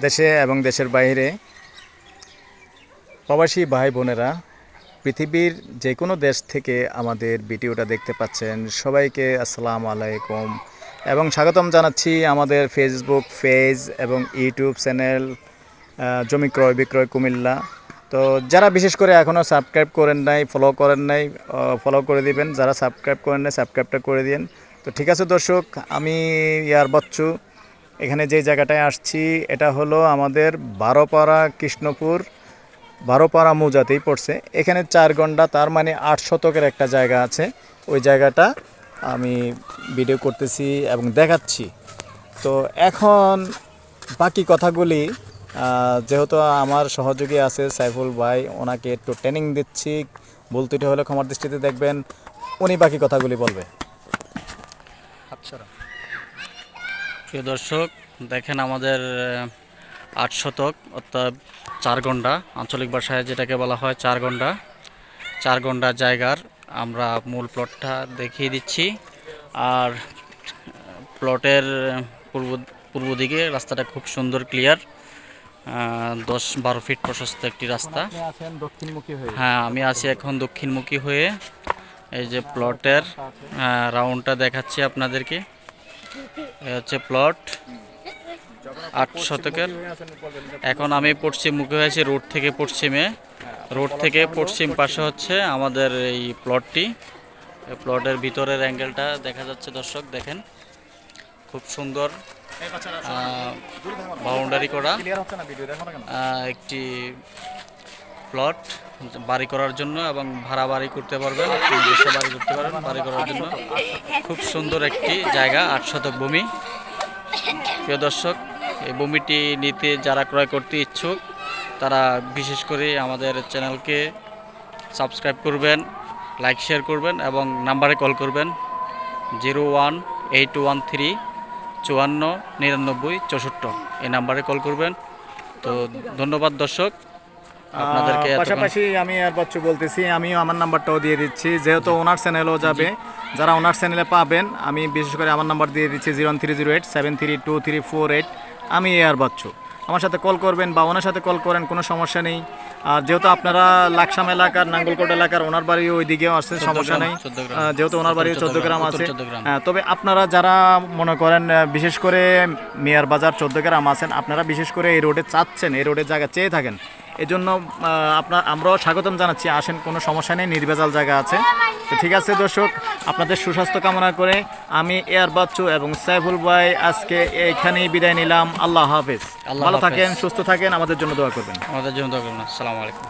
দেশে এবং দেশের বাইরে প্রবাসী ভাই বোনেরা পৃথিবীর যে কোনো দেশ থেকে আমাদের ভিডিওটা দেখতে পাচ্ছেন সবাইকে আসসালামু আলাইকুম এবং স্বাগতম জানাচ্ছি আমাদের ফেসবুক পেজ এবং ইউটিউব চ্যানেল জমি ক্রয় বিক্রয় কুমিল্লা। তো যারা বিশেষ করে এখনও সাবস্ক্রাইব করেন নাই, ফলো করেন নাই, ফলো করে দিবেন। যারা সাবস্ক্রাইব করেন নাই সাবস্ক্রাইবটা করে দিন। তো ঠিক আছে দর্শক, আমি ইয়ার বচ্চু এখানে যে জায়গাটায় আসছি এটা হলো আমাদের বারোপাড়া কৃষ্ণপুর বারোপাড়া মৌজাতেই পড়ছে। এখানে 4 ঘন্টা, তার মানে 8 শতকের একটা জায়গা আছে। ওই জায়গাটা আমি ভিডিও করতেছি এবং দেখাচ্ছি। তো এখন বাকি কথাগুলি যেহেতু আমার সহযোগী আছে সাইফুল ভাই, ওনাকে একটু ট্রেনিং দিচ্ছি, ভুল ত্রুটি হলে ক্ষমার দৃষ্টিতে দেখবেন। উনি বাকি কথাগুলি বলবে। আচ্ছা প্রিয় দর্শক, দেখেন আমাদের 8 শতক অর্থাৎ 4 ঘন্টা, আঞ্চলিক ভাষায় যেটাকে বলা হয় 4 ঘন্টা জায়গার আমরা মূল প্লটটা দেখিয়ে দিচ্ছি। আর প্লটের পূর্ব দিকে রাস্তাটা খুব সুন্দর, ক্লিয়ার, 10-12 ফিট প্রশস্ত একটি রাস্তা। হ্যাঁ, আমি আছি এখন দক্ষিণমুখী হয়ে। এই যে প্লটের রাউন্ডটা দেখাচ্ছি আপনাদেরকে। হচ্ছে প্লট 8 শতকের। এখন আমি পশ্চিমমুখী হয়েছি রোড থেকে পশ্চিমে। রোড থেকে পশ্চিম পাশে হচ্ছে আমাদের এই প্লটটি। প্লটের ভিতরের অ্যাঙ্গেলটা দেখা যাচ্ছে দর্শক, দেখেন খুব সুন্দর বাউন্ডারি করা একটি প্লট বাড়ি করার জন্য এবং ভাড়া বাড়ি করতে পারবেন, বাড়ি করতে পারবেন বাড়ি করার জন্য। খুব সুন্দর একটি জায়গা, 8 শতক ভূমি। প্রিয় দর্শক, এই ভূমিটি নিতে যারা ক্রয় করতে ইচ্ছুক তারা বিশেষ করে আমাদের চ্যানেলকে সাবস্ক্রাইব করবেন, লাইক শেয়ার করবেন এবং নাম্বারে কল করবেন 018134 54 99 64। এই নাম্বারে কল করবেন। তো ধন্যবাদ দর্শক আপনাদেরকে। পাশাপাশি আমি আর বাচ্চু বলতেছি, আমিও আমার নাম্বারটাও দিয়ে দিচ্ছি, যেহেতু ওনার চ্যানেলও যাবে। যারা ওনার চ্যানেলে পাবেন, আমি বিশেষ করে আমার নাম্বার দিয়ে দিচ্ছি 01308732348। আমি আর বাচ্চু, আমার সাথে কল করবেন বা ওনার সাথে কল করেন, কোনো সমস্যা নেই। আর যেহেতু আপনারা লাকসাম এলাকার, নাঙ্গলকোট এলাকার, ওনার বাড়ি ওই দিকেও আসছে, সমস্যা নেই। যেহেতু ওনার বাড়ি 14 গ্রাম আছে। তবে আপনারা যারা মনে করেন বিশেষ করে মিয়ার বাজার 14 গ্রাম আছেন, আপনারা বিশেষ করে এই রোডে চাচ্ছেন, এই রোডের জায়গা চেয়ে থাকেন, এই জন্য আমরাও স্বাগতম জানাচ্ছি। আসেন, কোনো সমস্যা নেই, নির্ভেজাল জায়গা আছে। তো ঠিক আছে দর্শক, আপনাদের সুস্বাস্থ্য কামনা করে আমি এয়ার বাচ্চু এবং সাইফুল ভাই আজকে এইখানেই বিদায় নিলাম। আল্লাহ হাফেজ। ভালো থাকেন, সুস্থ থাকেন, আমাদের জন্য দোয়া করবেন। আসসালামু আলাইকুম।